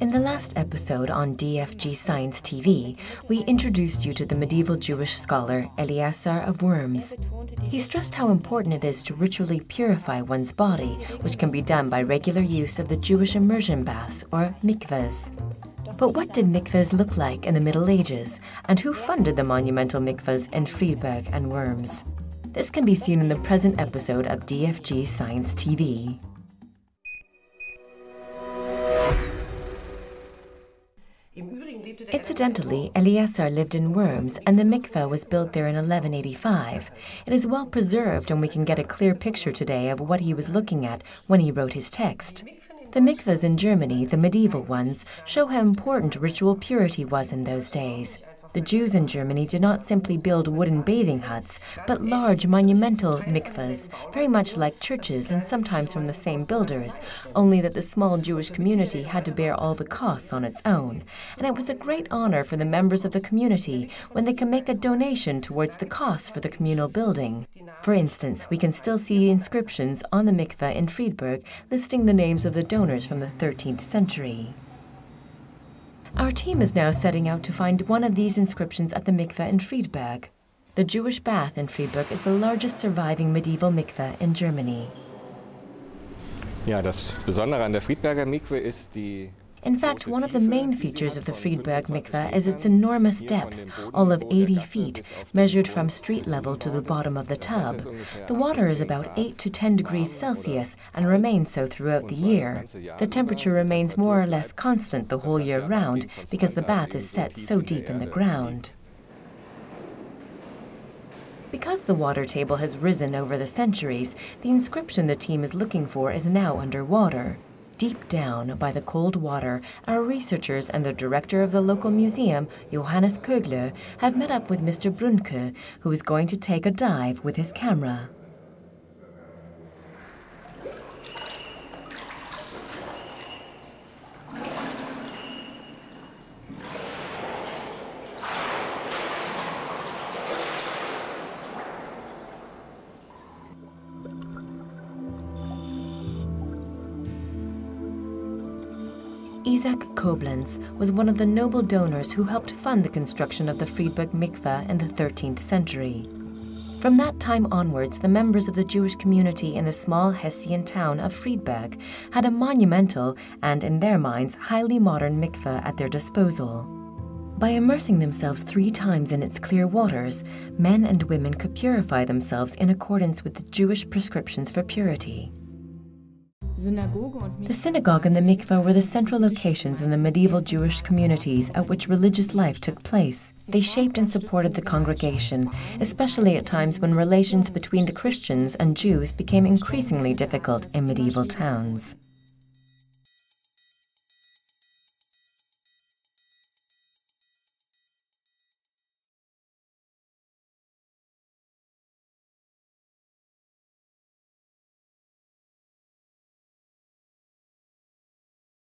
In the last episode on DFG Science TV, we introduced you to the medieval Jewish scholar Eleazar of Worms. He stressed how important it is to ritually purify one's body, which can be done by regular use of the Jewish immersion baths, or mikvehs. But what did mikvehs look like in the Middle Ages, and who funded the monumental mikvehs in Friedberg and Worms? This can be seen in the present episode of DFG Science TV. Incidentally, Eleazar lived in Worms, and the mikveh was built there in 1185. It is well preserved, and we can get a clear picture today of what he was looking at when he wrote his text. The mikvehs in Germany, the medieval ones, show how important ritual purity was in those days. The Jews in Germany did not simply build wooden bathing huts, but large monumental mikvehs, very much like churches and sometimes from the same builders, only that the small Jewish community had to bear all the costs on its own. And it was a great honor for the members of the community when they can make a donation towards the costs for the communal building. For instance, we can still see inscriptions on the mikveh in Friedberg listing the names of the donors from the 13th century. Our team is now setting out to find one of these inscriptions at the mikveh in Friedberg. The Jewish bath in Friedberg is the largest surviving medieval mikveh in Germany. Ja, das Besondere an der Friedberger Mikve ist die. In fact, one of the main features of the Friedberg mikveh is its enormous depth, all of 80 feet, measured from street level to the bottom of the tub. The water is about 8 to 10 degrees Celsius and remains so throughout the year. The temperature remains more or less constant the whole year round because the bath is set so deep in the ground. Because the water table has risen over the centuries, the inscription the team is looking for is now underwater. Deep down by the cold water, our researchers and the director of the local museum, Johannes Kögler, have met up with Mr. Brunke, who is going to take a dive with his camera. Isaac Koblenz was one of the noble donors who helped fund the construction of the Friedberg mikveh in the 13th century. From that time onwards, the members of the Jewish community in the small Hessian town of Friedberg had a monumental and, in their minds, highly modern mikveh at their disposal. By immersing themselves 3 times in its clear waters, men and women could purify themselves in accordance with the Jewish prescriptions for purity. The synagogue and the mikveh were the central locations in the medieval Jewish communities at which religious life took place. They shaped and supported the congregation, especially at times when relations between the Christians and Jews became increasingly difficult in medieval towns.